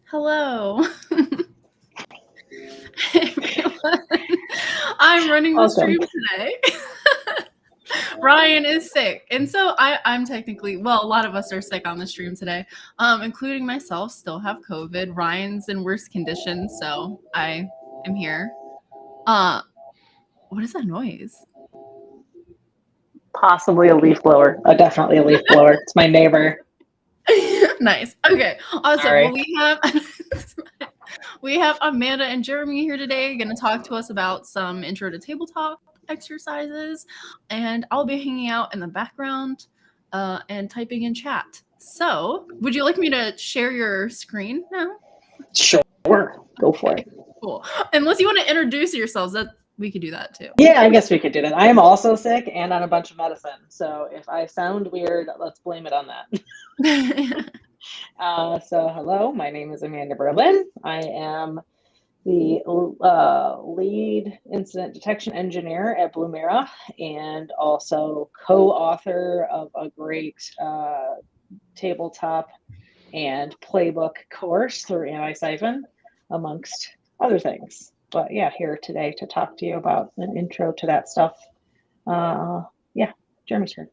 Hello. Everyone. I'm running the Awesome. stream today. Ryan is sick. And so I'm technically, well, a lot of us are sick on the stream today, including myself, still have COVID. Ryan's in worse condition, so I am here. What is that noise? Possibly a leaf blower. Definitely a leaf blower. It's my neighbor. Nice. Okay. Awesome. Sorry. Well, we have Amanda and Jeremy here today going to talk to us about some intro to tabletop exercises, and I'll be hanging out in the background and typing in chat. So, would you like me to share your screen now? Sure. Go for it. Cool. Unless you want to introduce yourselves, that we could do that too. Yeah, I guess we could do that. I am also sick and on a bunch of medicine. So if I sound weird, let's blame it on that. So hello, my name is Amanda Berlin. I am the lead incident detection engineer at Blue Mirror and also co-author of a great tabletop and playbook course through Antisyphon, amongst other things. But yeah, here today to talk to you about an intro to that stuff. Yeah, Jeremy's turn.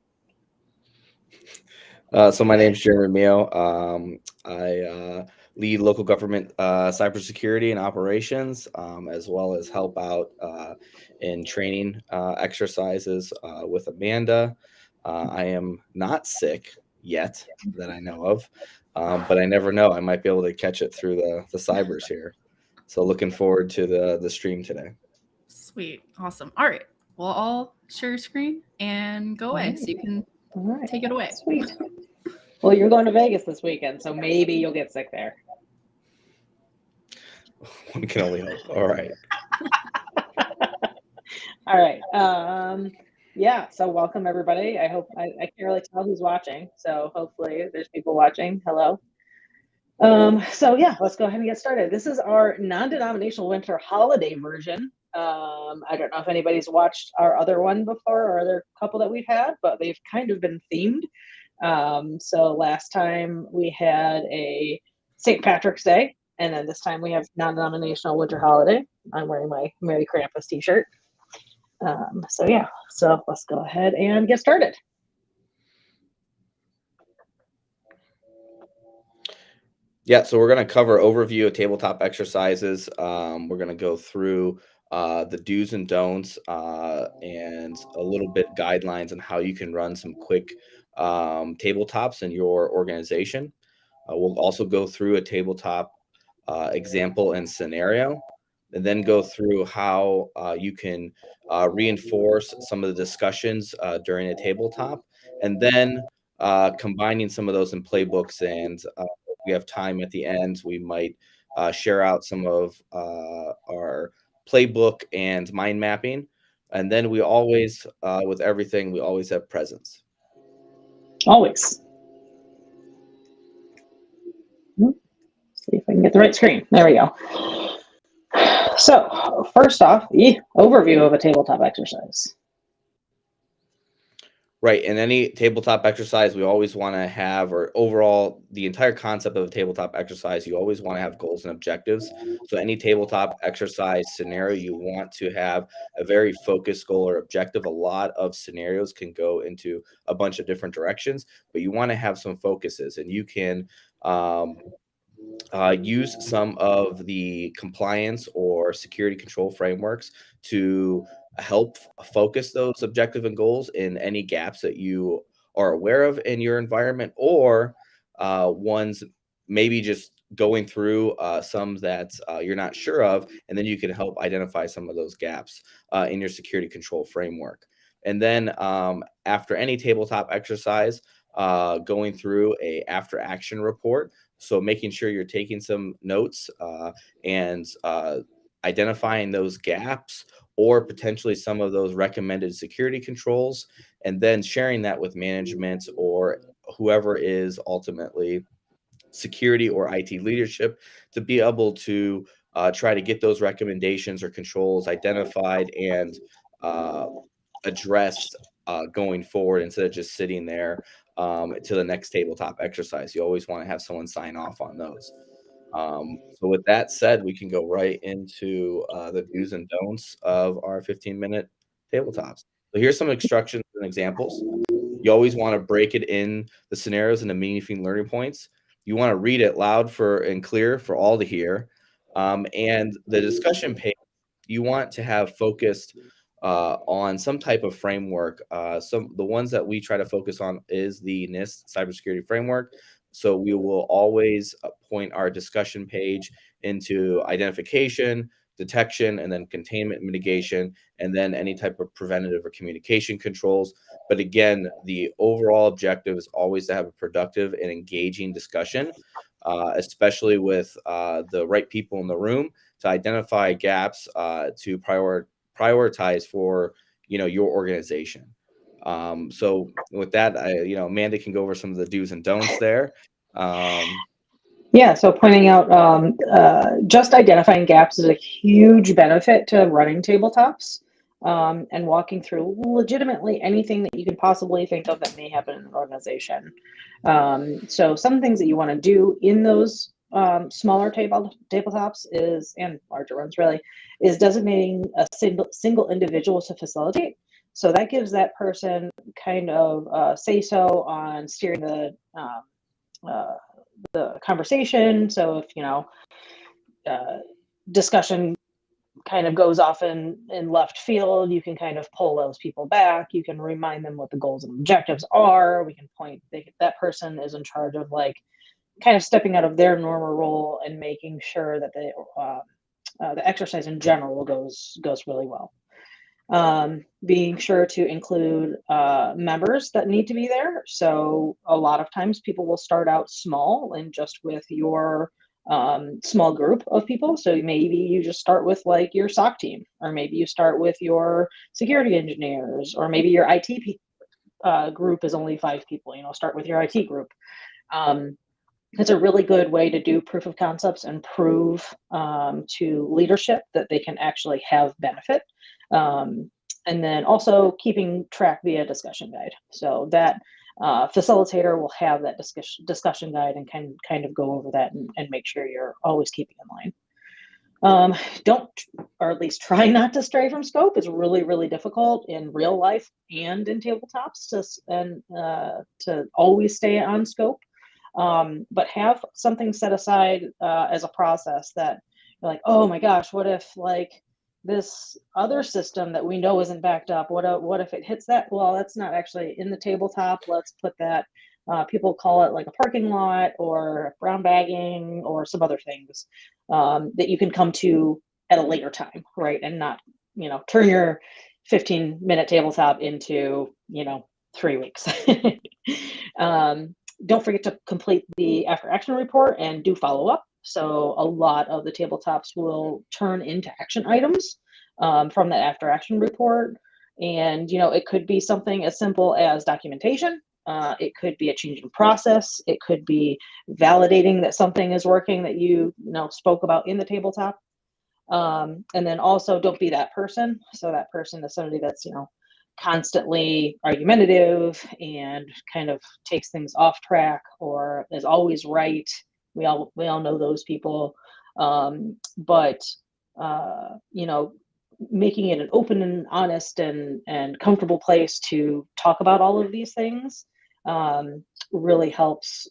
So my name is Jeremy Mio. I lead local government cybersecurity and operations, as well as help out in training exercises with Amanda. I am not sick yet that I know of, but I never know. I might be able to catch it through the cybers here. So looking forward to the stream today. Sweet. Awesome. All right. Well, I'll share your screen and go away so you can take it away. Sweet. Well, you're going to Vegas this weekend, so maybe you'll get sick there. One can only hope. All right. All right. Yeah, so welcome everybody. I hope I can't really tell who's watching, so hopefully there's people watching. Hello. So yeah, let's go ahead and get started. This is our non-denominational winter holiday version. I don't know if anybody's watched our other one before or other couple that we've had, but they've kind of been themed. So last time we had a St. Patrick's Day, and then this time we have non-denominational winter holiday. I'm wearing my Merry Krampus t-shirt. So yeah, so let's go ahead and get started. Yeah, so we're going to cover overview of tabletop exercises. We're going to go through the do's and don'ts and a little bit guidelines on how you can run some quick tabletops in your organization. We'll also go through a tabletop example and scenario, and then go through how you can reinforce some of the discussions during a tabletop, and then combining some of those in playbooks. And we have time at the end, we might share out some of our playbook and mind mapping. And then we always, with everything, we always have presents. Always. See if I can get the right screen. There we go. So first off, the overview of a tabletop exercise. Right. In any tabletop exercise, we always want to have, or overall, the entire concept of a tabletop exercise, you always want to have goals and objectives. So any tabletop exercise scenario, you want to have a very focused goal or objective. A lot of scenarios can go into a bunch of different directions, but you want to have some focuses, and you can use some of the compliance or security control frameworks to help focus those objectives and goals in any gaps that you are aware of in your environment, or ones maybe just going through some that you're not sure of, and then you can help identify some of those gaps in your security control framework. And then after any tabletop exercise, going through a after action report. So making sure you're taking some notes and identifying those gaps or potentially some of those recommended security controls, and then sharing that with management or whoever is ultimately security or IT leadership to be able to try to get those recommendations or controls identified and addressed going forward, instead of just sitting there to the next tabletop exercise. You always want to have someone sign off on those. So with that said, we can go right into the do's and don'ts of our 15-minute tabletops. So here's some instructions and examples. You always want to break it in the scenarios into meaningful learning points. You want to read it loud and clear for all to hear. And the discussion page, you want to have focused on some type of framework. The ones that we try to focus on is the NIST cybersecurity framework. So we will always point our discussion page into identification, detection, and then containment mitigation, and then any type of preventative or communication controls. But again, the overall objective is always to have a productive and engaging discussion, especially with the right people in the room to identify gaps to prioritize for your organization. So with that, Amanda can go over some of the do's and don'ts there. Yeah, so pointing out just identifying gaps is a huge benefit to running tabletops, and walking through legitimately anything that you can possibly think of that may happen in an organization. So some things that you want to do in those smaller tabletops is, and larger ones really, is designating a single individual to facilitate. So that gives that person kind of say-so on steering the conversation. So if discussion kind of goes off in left field, you can kind of pull those people back. You can remind them what the goals and objectives are. We can that person is in charge of like kind of stepping out of their normal role and making sure that the exercise in general goes really well. Being sure to include members that need to be there. So a lot of times people will start out small and just with your small group of people. So maybe you just start with like your SOC team, or maybe you start with your security engineers, or maybe your IT group is only 5 people. Start with your IT group. It's a really good way to do proof of concepts and prove to leadership that they can actually have benefit. And then also keeping track via discussion guide. So that facilitator will have that discussion guide and can kind of go over that and make sure you're always keeping in line. Don't, or at least try not to stray from scope. It's really, really difficult in real life and in tabletops to always stay on scope. But have something set aside as a process that you're like, oh my gosh, what if like this other system that we know isn't backed up? What if it hits that? Well, that's not actually in the tabletop. Let's put that. People call it like a parking lot or brown bagging or some other things that you can come to at a later time, right? And not, turn your 15-minute tabletop into, 3 weeks. Don't forget to complete the after action report and do follow up. So a lot of the tabletops will turn into action items from that after action report. And, it could be something as simple as documentation. It could be a change in process. It could be validating that something is working that you spoke about in the tabletop. And then also don't be that person. So that person is somebody that's, constantly argumentative and kind of takes things off track or is always right. We all know those people. But making it an open and honest and comfortable place to talk about all of these things really helps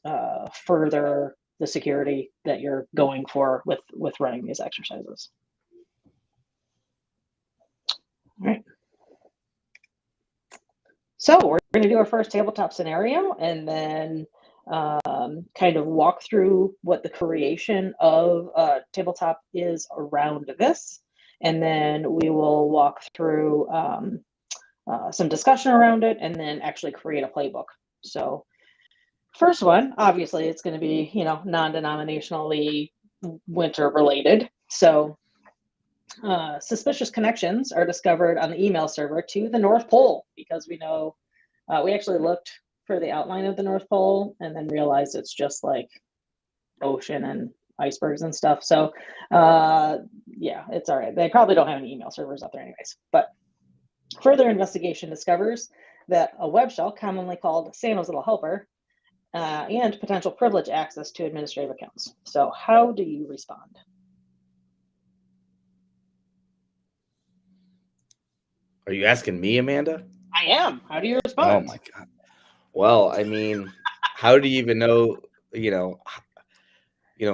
further the security that you're going for with running these exercises. All right. So we're going to do our first tabletop scenario and then kind of walk through what the creation of tabletop is around this. And then we will walk through some discussion around it and then actually create a playbook. So first one, obviously it's going to be, non-denominationally winter related. So suspicious connections are discovered on the email server to the North Pole, because we know we actually looked for the outline of the North Pole and then realized it's just like ocean and icebergs and stuff. So yeah, it's all right. They probably don't have any email servers up there anyways. But further investigation discovers that a web shell, commonly called Santa's Little Helper, and potential privilege access to administrative accounts. So how do you respond? Are you asking me, Amanda? I am. How do you Oh respond? my God. Well, I mean, how do you even know, you know,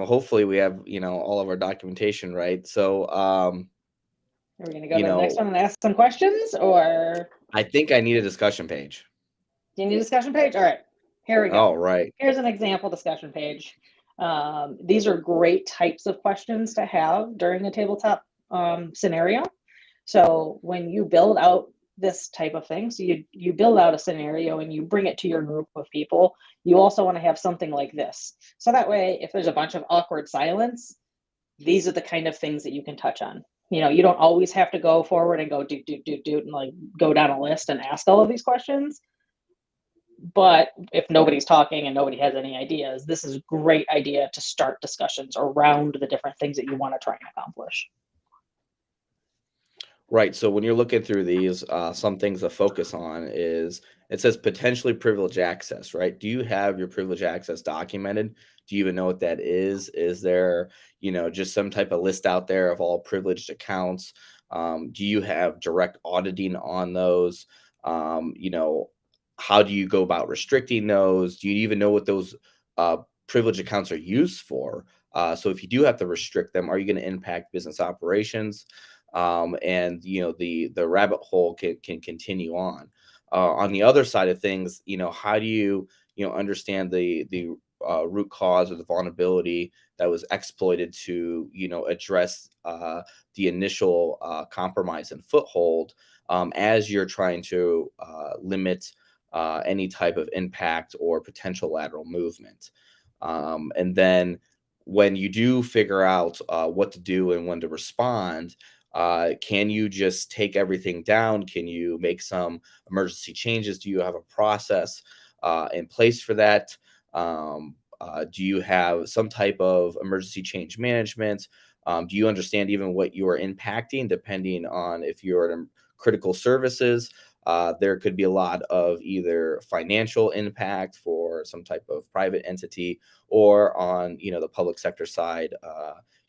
hopefully we have, all of our documentation right. So, Are we going to go you to the next know, one and ask some questions, or I think I need a discussion page. do you need a discussion page? All right, here we go. Oh, right. Here's an example discussion page. These are great types of questions to have during a tabletop scenario. So when you build out this type of thing, so you build out a scenario and you bring it to your group of people, you also want to have something like this. So that way, if there's a bunch of awkward silence, these are the kind of things that you can touch on. You don't always have to go forward and go do, and like go down a list and ask all of these questions. But if nobody's talking and nobody has any ideas, this is a great idea to start discussions around the different things that you want to try and accomplish. Right. So when you're looking through these, some things to focus on is it says potentially privileged access, right? Do you have your privileged access documented? Do you even know what that is? Is there, just some type of list out there of all privileged accounts? Do you have direct auditing on those? How do you go about restricting those? Do you even know what those privileged accounts are used for? So if you do have to restrict them, are you going to impact business operations? And the rabbit hole can continue on the other side of things. How do you understand the root cause of the vulnerability that was exploited to address the initial compromise and foothold, as you're trying to limit any type of impact or potential lateral movement. And then when you do figure out what to do and when to respond, can you just take everything down? Can you make some emergency changes? Do you have a process in place for that? Do you have some type of emergency change management? Do you understand even what you are impacting, depending on if you're in critical services? There could be a lot of either financial impact for some type of private entity, or on the public sector side,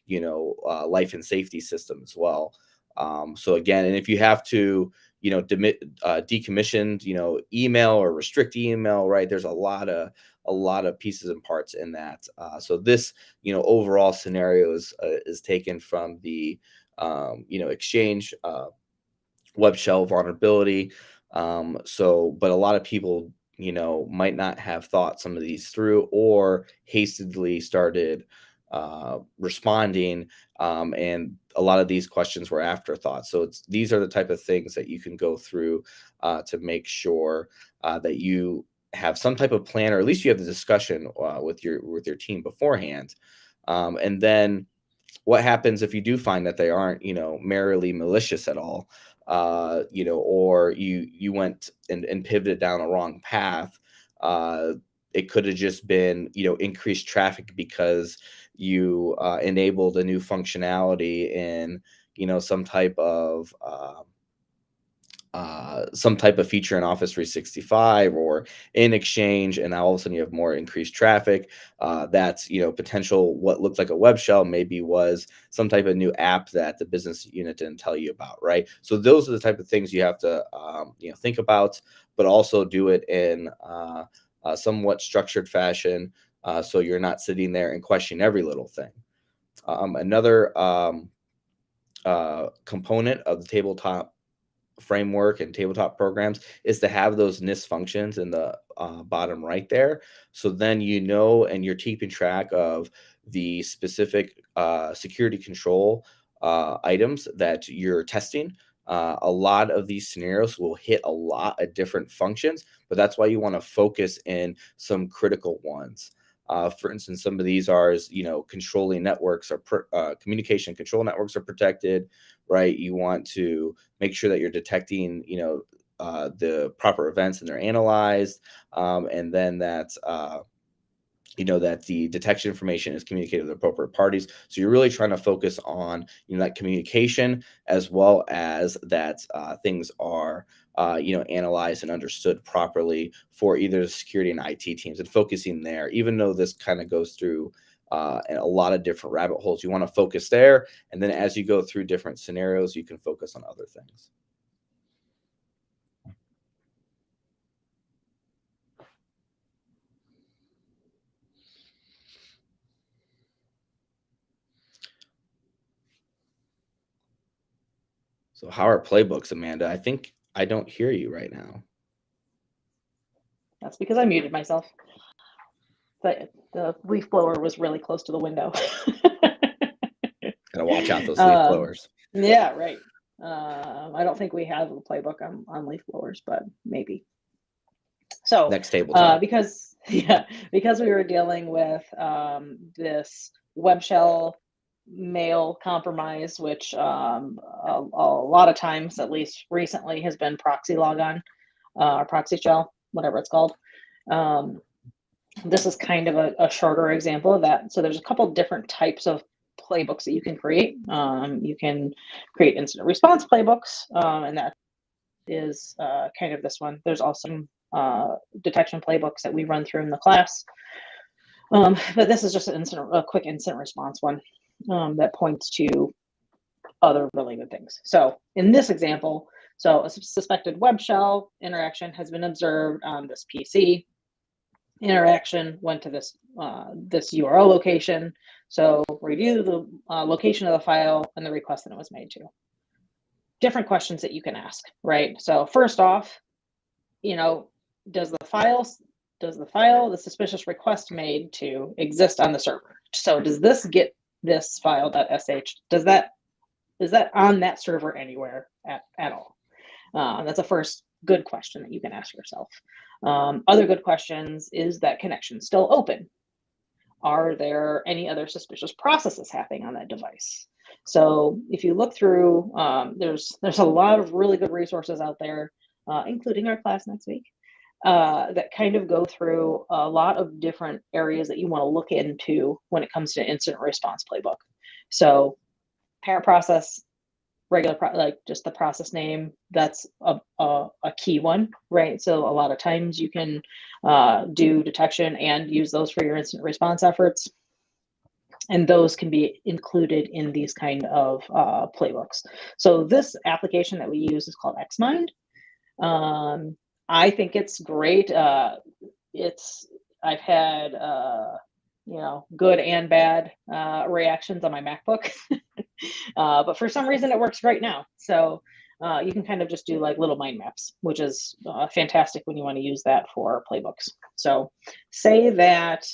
life and safety system as well. So again, and if you have to, decommission, email or restrict email, right? There's a lot of pieces and parts in that. So this, overall scenario is taken from the, Exchange web shell vulnerability. But a lot of people, might not have thought some of these through, or hastily started responding. And a lot of these questions were afterthoughts. So these are the type of things that you can go through to make sure that you have some type of plan, or at least you have the discussion with your team beforehand. And then what happens if you do find that they aren't, merely malicious at all, or you went and pivoted down a wrong path? It could have just been, increased traffic because you enabled a new functionality in, some type of feature in Office 365 or in Exchange, and now all of a sudden you have more increased traffic. That's potential. What looked like a web shell maybe was some type of new app that the business unit didn't tell you about, right? So those are the type of things you have to think about, but also do it in a somewhat structured fashion, so you're not sitting there and questioning every little thing. Another component of the tabletop framework and tabletop programs is to have those NIST functions in the bottom right there. So then and you're keeping track of the specific security control items that you're testing. A lot of these scenarios will hit a lot of different functions, but that's why you want to focus in some critical ones. For instance, some of these are, controlling networks or communication control networks are protected, right? You want to make sure that you're detecting, the proper events and they're analyzed, and then that that the detection information is communicated to the appropriate parties. So you're really trying to focus on, that communication, as well as that things are, analyzed and understood properly for either the security and IT teams, and focusing there. Even though this kind of goes through a lot of different rabbit holes, you want to focus there. And then as you go through different scenarios, you can focus on other things. So how are playbooks, Amanda? I think I don't hear you right now. That's because I muted myself. But the leaf blower was really close to the window. Gotta watch out those leaf blowers. Yeah, right. I don't think we have a playbook on leaf blowers, but maybe. So next tabletop. because we were dealing with this web shell mail compromise, which a lot of times, at least recently, has been proxy logon or proxy shell, whatever it's called. This is kind of a shorter example of that. So there's a couple different types of playbooks that you can create. You can create incident response playbooks, and that is kind of this one. There's also detection playbooks that we run through in the class. But this is just a quick incident response one that points to other related things. So in this example, a suspected web shell interaction has been observed on this PC. Interaction went to this URL location. So review the location of the file and the request that it was made to. Different questions that you can ask, right? So first off, does the suspicious request made to exist on the server? So does this get this file.sh? Is that on that server anywhere at all? That's a first good question that you can ask yourself. Other good questions: is that connection still open? Are there any other suspicious processes happening on that device? So if you look through, there's a lot of really good resources out there, including our class next week, that kind of go through a lot of different areas that you want to look into when it comes to incident response playbook. So parent process, regular like just the process name, that's a key one, right? So a lot of times you can do detection and use those for your incident response efforts, and those can be included in these kind of playbooks. So this application that we use is called Xmind. I think it's great. I've had good and bad reactions on my MacBook. But for some reason it works great now. So you can kind of just do like little mind maps, which is fantastic when you want to use that for playbooks. So say that,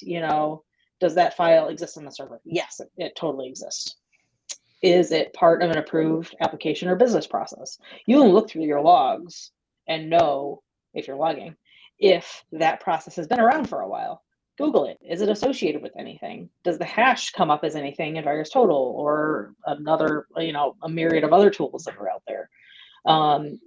does that file exist on the server? Yes, it totally exists. Is it part of an approved application or business process? You can look through your logs and know, if you're logging, if that process has been around for a while. Google it. Is it associated with anything? Does the hash come up as anything in VirusTotal or another, a myriad of other tools that are out there?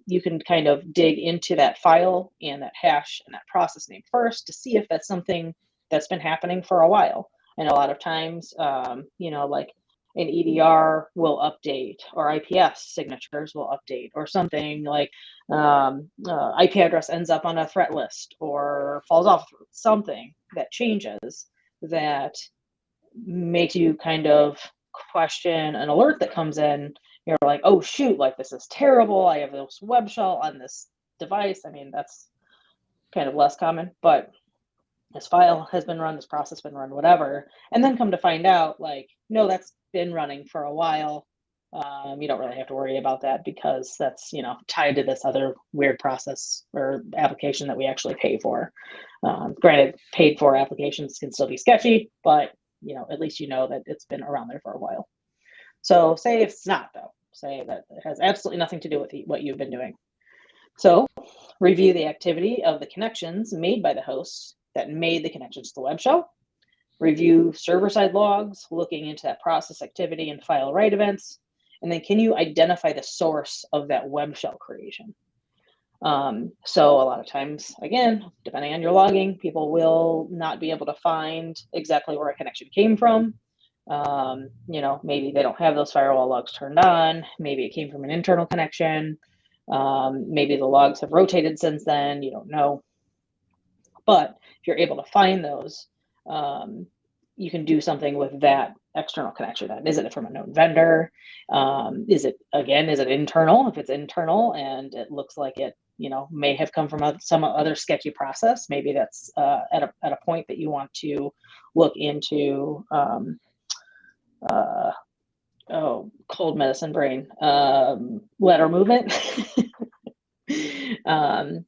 You can kind of dig into that file and that hash and that process name first to see if that's something that's been happening for a while. And a lot of times, like an EDR will update, or IPS signatures will update, or something like IP address ends up on a threat list or falls off, something that changes that makes you kind of question an alert that comes in. You're like, oh shoot, like this is terrible. I have this web shell on this device. I mean, that's kind of less common, but this file has been run, this process been run, whatever. And then come to find out, like, no, that's been running for a while. You don't really have to worry about that because that's, tied to this other weird process or application that we actually pay for. Granted, paid for applications can still be sketchy, but, at least you know that it's been around there for a while. So say if it's not, though, say that it has absolutely nothing to do with what you've been doing. So review the activity of the connections made by the hosts that made the connections to the web shell. Review server-side logs, looking into that process activity and file write events. And then can you identify the source of that web shell creation? So a lot of times, again, depending on your logging, people will not be able to find exactly where a connection came from. Maybe they don't have those firewall logs turned on. Maybe it came from an internal connection. Maybe the logs have rotated since then. You don't know. But if you're able to find those, you can do something with that external connection. Is it from a known vendor? Is it internal? If it's internal and it looks like it, may have come from some other sketchy process, maybe that's at a point that you want to look into. Cold medicine brain, lateral movement.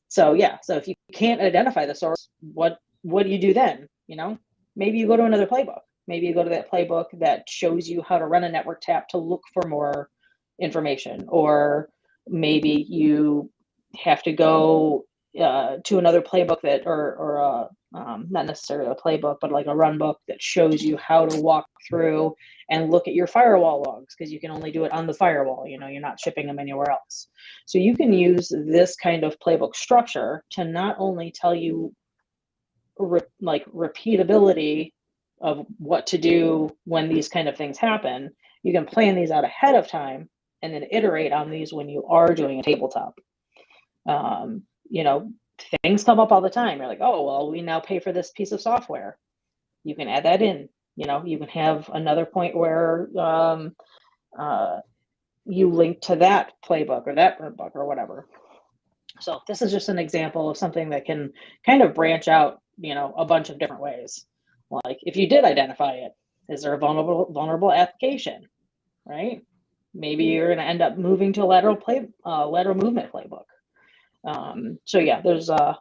So if you can't identify the source, what do you do then? Maybe you go to another playbook. Maybe you go to that playbook that shows you how to run a network tap to look for more information, or maybe you have to go to another playbook or not necessarily a playbook, but like a run book that shows you how to walk through and look at your firewall logs, because you can only do it on the firewall. You're not shipping them anywhere else. So you can use this kind of playbook structure to not only tell you repeatability of what to do when these kind of things happen. You can plan these out ahead of time and then iterate on these when you are doing a tabletop. Things come up all the time. You're like, oh, well, we now pay for this piece of software. You can add that in. You can have another point where you link to that playbook or that book or whatever. So this is just an example of something that can kind of branch out, a bunch of different ways. Like if you did identify it, is there a vulnerable application, right? Maybe you're going to end up moving to a lateral movement playbook. There's a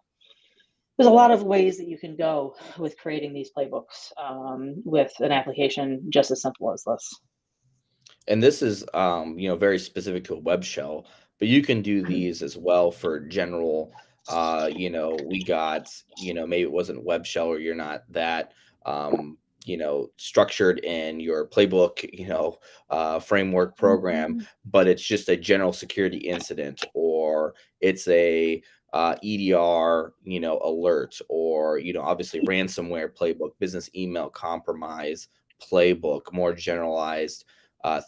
lot of ways that you can go with creating these playbooks with an application just as simple as this. And this is, very specific to a web shell, but you can do these as well for general, we got, maybe it wasn't web shell or you're not that, structured in your playbook, framework program, but it's just a general security incident, or it's a EDR, alert, or, obviously ransomware playbook, business email compromise playbook, more generalized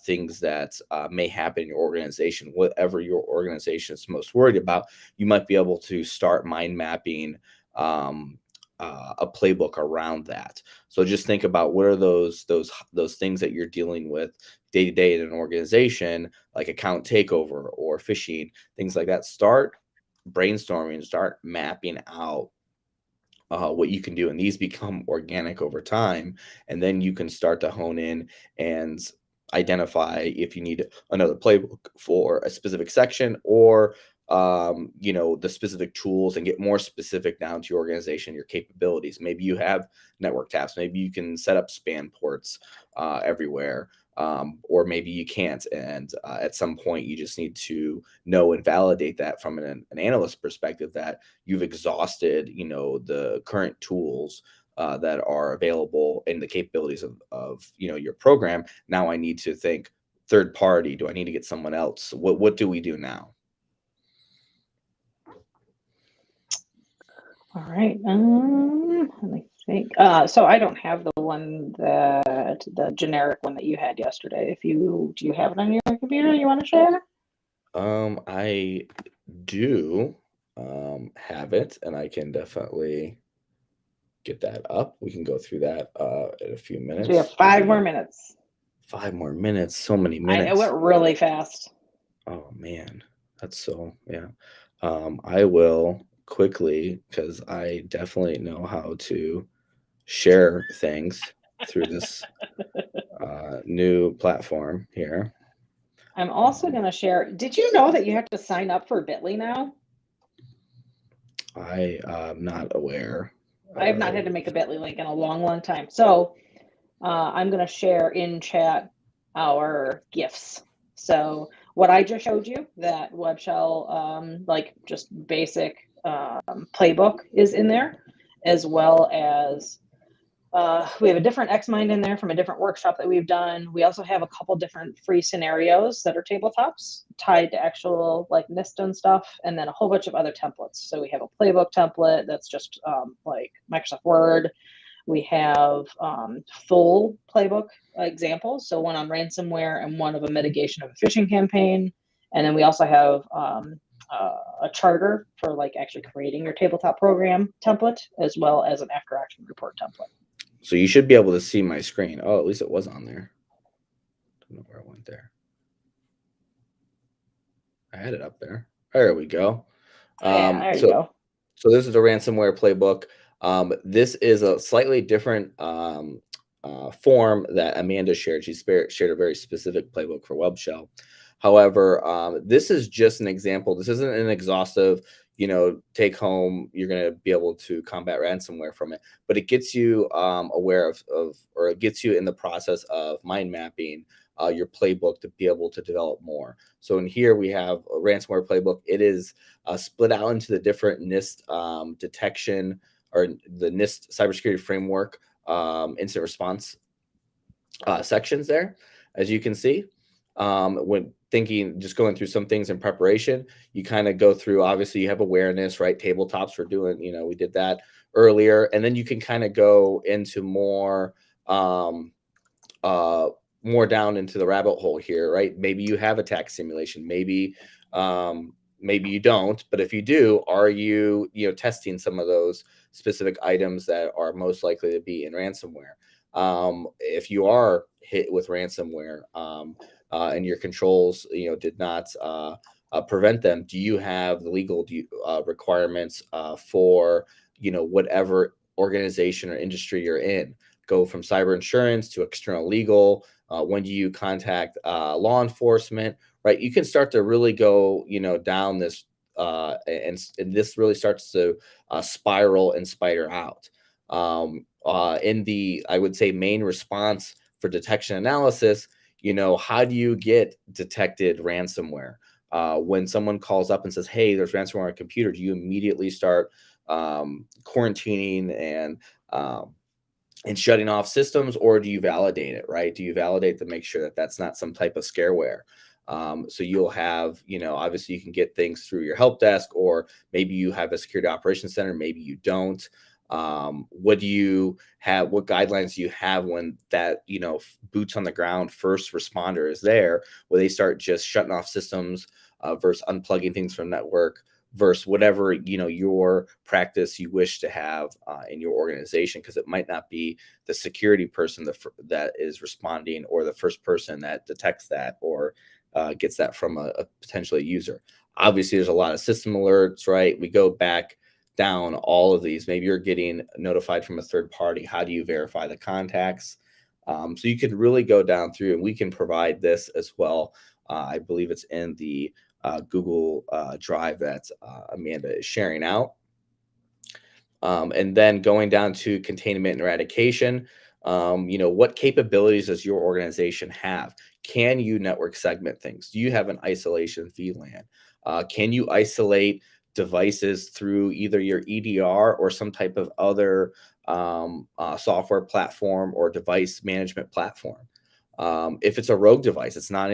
things that may happen in your organization. Whatever your organization is most worried about, you might be able to start mind mapping a playbook around that. So just think about what are those things that you're dealing with day to day in an organization, like account takeover or phishing, things like that. Start brainstorming, start mapping out what you can do, and these become organic over time, and then you can start to hone in and identify if you need another playbook for a specific section, or the specific tools, and get more specific down to your organization, your capabilities. Maybe you have network taps, maybe you can set up span ports everywhere, or maybe you can't, and at some point you just need to know and validate that from an analyst perspective, that you've exhausted the current tools that are available in the capabilities of your program. Now I need to think third party. Do I need to get someone else? What do we do now? All right. Let me think. So I don't have the generic one that you had yesterday. Do you have it on your computer you want to share? I do have it, and I can definitely get that up. We can go through that in a few minutes. So we have 5 more minutes. 5 more minutes. So many minutes. It went really fast. Oh man, that's yeah. I will quickly, because I definitely know how to share things through this new platform here. I'm also going to share. Did you know that you have to sign up for Bitly now? I am not aware. I have not had to make a Bitly link in a long, long time. So I'm going to share in chat our GIFs. So what I just showed you, that web shell, just basic playbook is in there, as well as We have a different Xmind in there from a different workshop that we've done. We also have a couple different free scenarios that are tabletops tied to actual like NIST and stuff, and then a whole bunch of other templates. So we have a Playbook template that's just like Microsoft Word. We have full Playbook examples, so one on ransomware and one of a mitigation of a phishing campaign. And then we also have a charter for like actually creating your tabletop program template, as well as an after action report template. So you should be able to see my screen. Oh, at least it was on there. Don't know where it went there. I had it up there. There we go. Yeah, there you go. So this is the ransomware playbook. This is a slightly different form that Amanda shared. She shared a very specific playbook for web shell. However, this is just an example. This isn't an exhaustive, take home, you're going to be able to combat ransomware from it, but it gets you aware of, or it gets you in the process of mind mapping your playbook to be able to develop more. So in here we have a ransomware playbook. It is split out into the different NIST detection, or the NIST cybersecurity framework incident response sections there, as you can see. When thinking, just going through some things in preparation, you kind of go through, obviously you have awareness, right? Tabletops for doing, we did that earlier. And then you can kind of go into more down into the rabbit hole here, right? Maybe you have attack simulation, maybe you don't, but if you do, are you, testing some of those specific items that are most likely to be in ransomware? If you are hit with ransomware and your controls, did not prevent them, do you have the legal requirements for, whatever organization or industry you're in? Go from cyber insurance to external legal. When do you contact law enforcement? Right, you can start to really go, down this, and this really starts to spiral and spider out. In the, I would say, main response for detection analysis, how do you get detected ransomware? When someone calls up and says, "Hey, there's ransomware on a computer," do you immediately start quarantining and shutting off systems, or do you validate it, right? Do you validate to make sure that that's not some type of scareware? So you'll have, obviously you can get things through your help desk, or maybe you have a security operations center, maybe you don't. What do you have? What guidelines do you have when that, boots on the ground first responder is there, where they start just shutting off systems versus unplugging things from network, versus whatever, your practice you wish to have in your organization, because it might not be the security person that is responding, or the first person that detects that, or gets that from a potentially user. Obviously, there's a lot of system alerts, right? We go back down all of these. Maybe you're getting notified from a third party. How do you verify the contacts? So you can really go down through, and we can provide this as well. I believe it's in the Google Drive that Amanda is sharing out. And then going down to containment and eradication, what capabilities does your organization have? Can you network segment things? Do you have an isolation VLAN? Can you isolate devices through either your EDR or some type of other software platform or device management platform? If it's a rogue device, it's not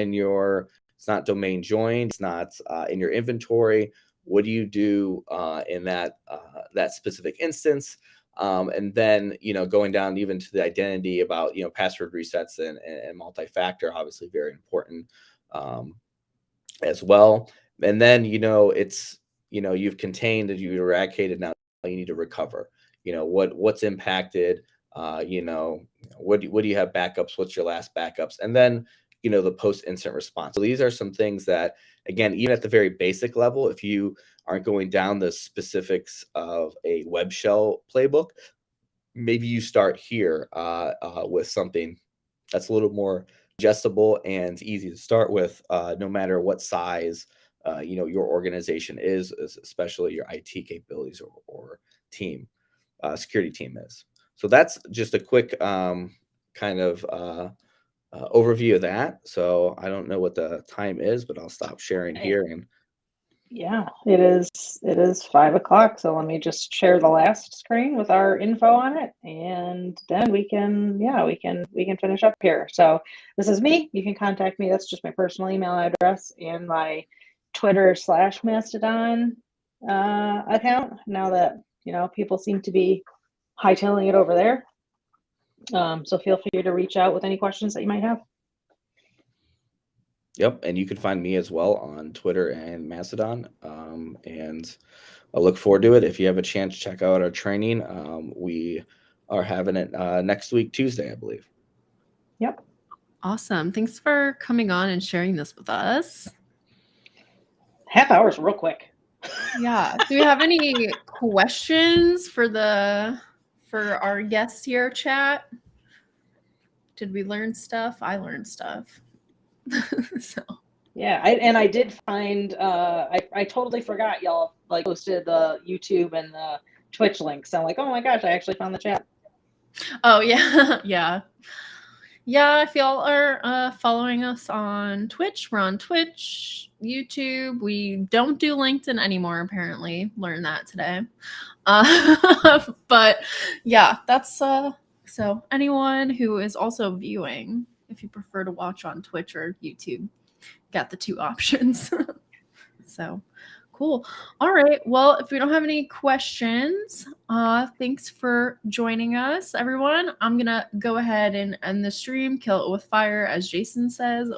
domain joined, it's not in your inventory. What do you do in that specific instance? And then, going down even to the identity about, password resets and multi-factor, obviously very important as well. And then, it's, you've contained, you've eradicated, now you need to recover. What's impacted, what do you have backups? What's your last backups? And then, the post-incident response. So these are some things that, again, even at the very basic level, if you aren't going down the specifics of a web shell playbook, maybe you start here with something that's a little more digestible and easy to start with, no matter what size your organization is, especially your IT capabilities or team, security team is. So that's just a quick kind of overview of that. So I don't know what the time is, but I'll stop sharing here. And Yeah, it is 5 o'clock. So let me just share the last screen with our info on it, and then we can finish up here. So this is me. You can contact me. That's just my personal email address and my Twitter/Mastodon account. Now that people seem to be hightailing it over there. So feel free to reach out with any questions that you might have. Yep, and you can find me as well on Twitter and Mastodon. And I look forward to it. If you have a chance, check out our training. We are having it next week, Tuesday, I believe. Yep. Awesome. Thanks for coming on and sharing this with us. Half hour's real quick. Yeah. Do we have any questions for our guests here, chat? Did we learn stuff? I learned stuff. So yeah, I did find I totally forgot y'all like posted the YouTube and the Twitch links. So I'm like, oh my gosh, I actually found the chat. Oh yeah. Yeah, if y'all are following us on Twitch, we're on Twitch, YouTube. We don't do LinkedIn anymore, apparently. Learned that today. But yeah, that's so anyone who is also viewing, if you prefer to watch on Twitch or YouTube, got the two options. So cool. All right. Well, if we don't have any questions, thanks for joining us, everyone. I'm going to go ahead and end the stream, kill it with fire, as Jason says.